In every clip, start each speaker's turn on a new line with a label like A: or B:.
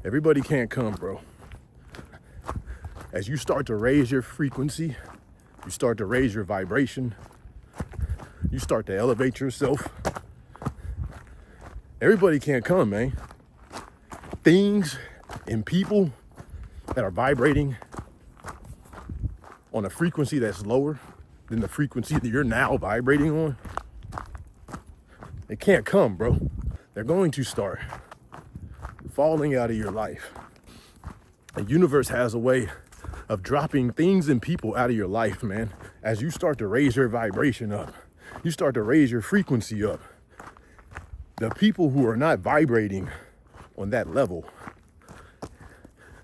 A: Everybody can't come, bro. As you start to raise your frequency, you start to raise your vibration, you start to elevate yourself. Everybody can't come, man. Things and people that are vibrating on a frequency that's lower than the frequency that you're now vibrating on, they can't come, bro. They're going to start falling out of your life. The universe has a way of dropping things and people out of your life, man. As you start to raise your vibration up, you start to raise your frequency up. The people who are not vibrating on that level,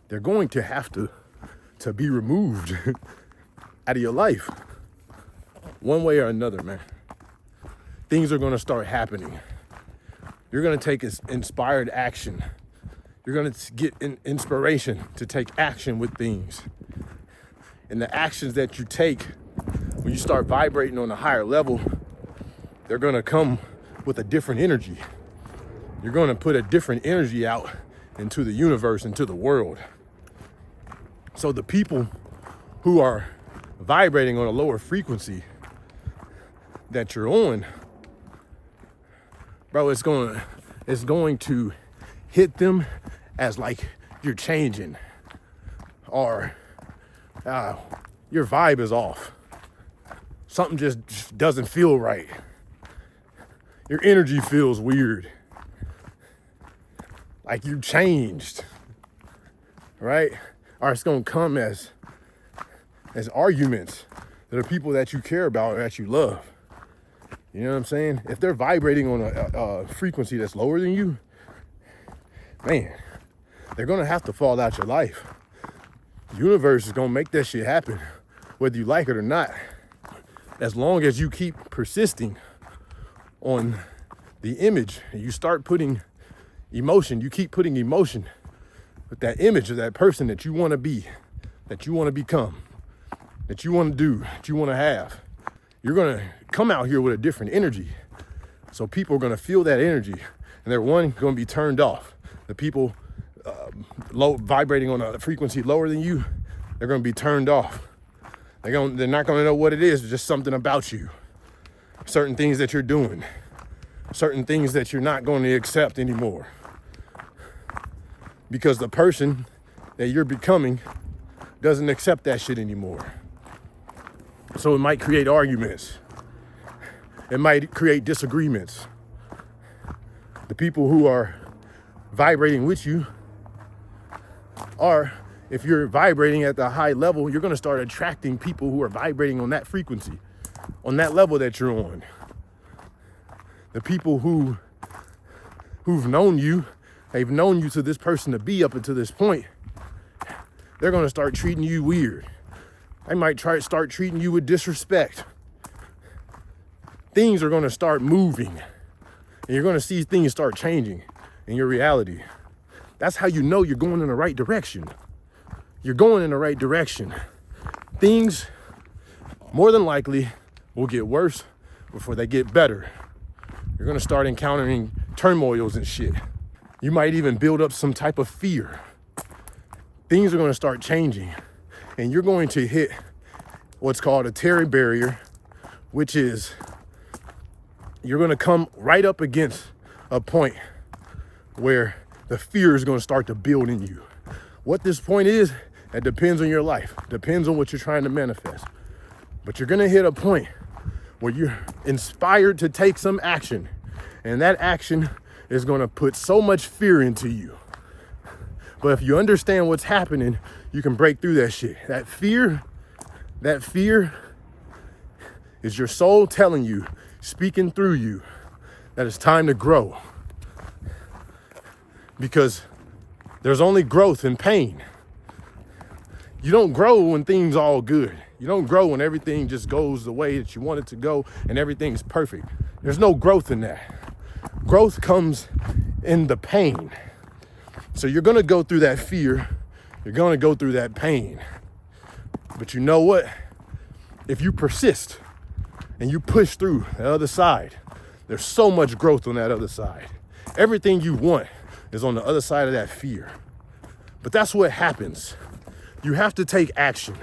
A: they're going to have to be removed out of your life. One way or another, man. Things are going to start happening. You're going to take inspired action. You're going to get inspiration to take action with things. And the actions that you take, when you start vibrating on a higher level, they're going to come with a different energy. You're going to put a different energy out into the universe, into the world. So the people who are vibrating on a lower frequency that you're on, bro, it's going to hit them as like you're changing, or your vibe is off. Something just doesn't feel right. Your energy feels weird. Like you changed, right? Or it's gonna come as arguments that are people that you care about or that you love. You know what I'm saying? If they're vibrating on a frequency that's lower than you, man, they're gonna have to fall out your life. The universe is gonna make that shit happen, whether you like it or not. As long as you keep persisting on the image and you start putting emotion, you keep putting emotion with that image of that person that you want to be, that you want to become, that you want to do, that you want to have, you're going to come out here with a different energy. So people are going to feel that energy, and they're going to be turned off. The people vibrating on a frequency lower than you, they're going to be turned off. They're not going to know what it is. It's just something about you. Certain things that you're doing. Certain things that you're not going to accept anymore. Because the person that you're becoming doesn't accept that shit anymore. So it might create arguments. It might create disagreements. The people who are vibrating with you are, if you're vibrating at the high level, you're going to start attracting people who are vibrating on that frequency, on that level that you're on. The people who've known you, they've known you to this person to be up until this point, they're going to start treating you weird. They might start treating you with disrespect. Things are going to start moving, and you're going to see things start changing in your reality. That's how you know you're going in the right direction. You're going in the right direction. Things, more than likely, will get worse before they get better. You're going to start encountering turmoils and shit. You might even build up some type of fear. Things are going to start changing, and you're going to hit what's called a Terry barrier, which is you're going to come right up against a point where the fear is going to start to build in you. What this point is, it depends on your life, depends on what you're trying to manifest. But you're going to hit a point where you're inspired to take some action, and that action is going to put so much fear into you. But if you understand what's happening, you can break through that shit. That fear is your soul telling you, speaking through you, that it's time to grow. Because there's only growth in pain. You don't grow when things are all good. You don't grow when everything just goes the way that you want it to go and everything's perfect. There's no growth in that. Growth comes in the pain. So you're going to go through that fear. You're going to go through that pain. But you know what? If you persist and you push through the other side, there's so much growth on that other side. Everything you want is on the other side of that fear. But that's what happens. You have to take action,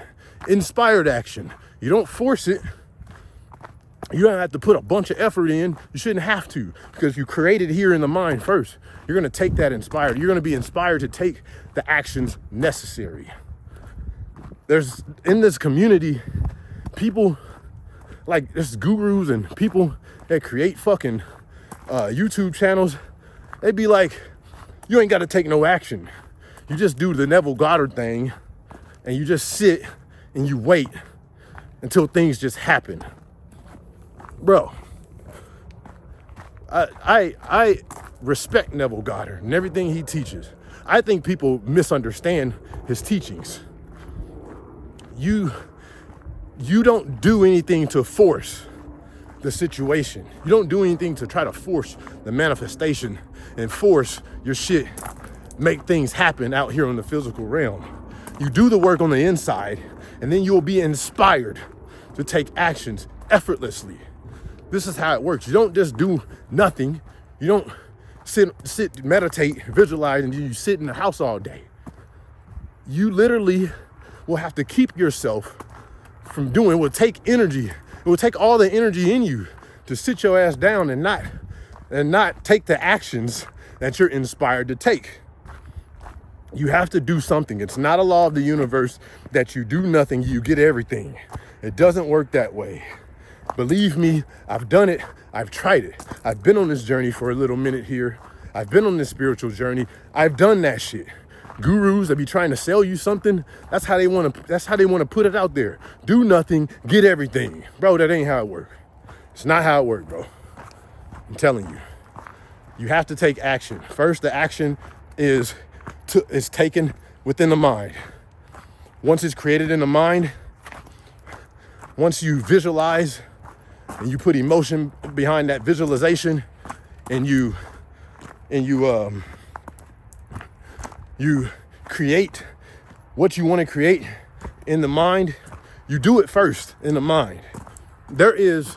A: inspired action. You don't force it. You don't have to put a bunch of effort in. You shouldn't have to, because you create it here in the mind first. You're going to take that inspired. You're going to be inspired to take the actions necessary. There's, in this community, people like there's gurus and people that create fucking YouTube channels. They'd be like, you ain't got to take no action. You just do the Neville Goddard thing and you just sit and you wait until things just happen. Bro, I respect Neville Goddard and everything he teaches. I think people misunderstand his teachings. You don't do anything to force the situation. You don't do anything to try to force the manifestation and force your shit, make things happen out here on the physical realm. You do the work on the inside, and then you'll be inspired to take actions effortlessly. This is how it works. You don't just do nothing. You don't sit, meditate, visualize, and you sit in the house all day. You literally will have to keep yourself from doing. It will take energy. It will take all the energy in you to sit your ass down and not take the actions that you're inspired to take. You have to do something. It's not a law of the universe that you do nothing, you get everything. It doesn't work that way. Believe me, I've done it. I've tried it. I've been on this journey for a little minute here. I've been on this spiritual journey. I've done that shit. Gurus that be trying to sell you something, that's how they want to put it out there. Do nothing, get everything. Bro, that ain't how it works. It's not how it works, bro. I'm telling you. You have to take action. First, the action is taken within the mind. Once it's created in the mind, once you visualize and you put emotion behind that visualization, and you create what you want to create in the mind, you do it first in the mind. There is,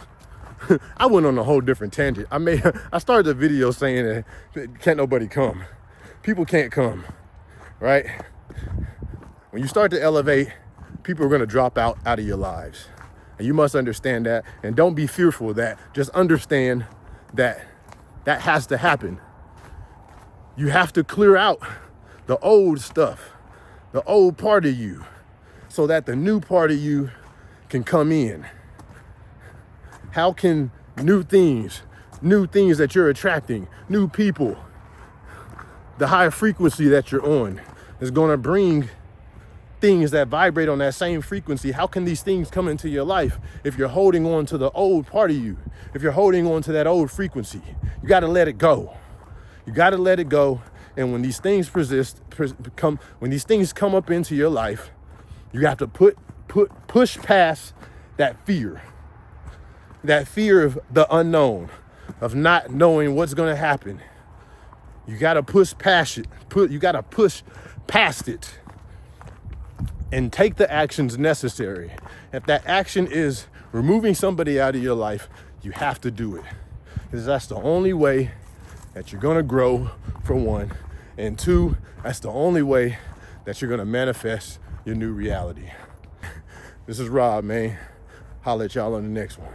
A: I went on a whole different tangent. I started the video saying that can't nobody come. People can't come, right? When you start to elevate, people are going to drop out of your lives. And you must understand that. And don't be fearful of that. Just understand that that has to happen. You have to clear out the old stuff, the old part of you, so that the new part of you can come in. How can new things that you're attracting, new people, the higher frequency that you're on is going to bring things that vibrate on that same frequency. How can these things come into your life if you're holding on to the old part of you? If you're holding on to that old frequency, you got to let it go. You got to let it go. And when these things when these things come up into your life, you have to push past that fear of the unknown, of not knowing what's going to happen. You got to push past it. You got to push past it and take the actions necessary. If that action is removing somebody out of your life, you have to do it, because that's the only way that you're going to grow, for one. And two, that's the only way that you're going to manifest your new reality. This is Rob, man. Holla at y'all on the next one.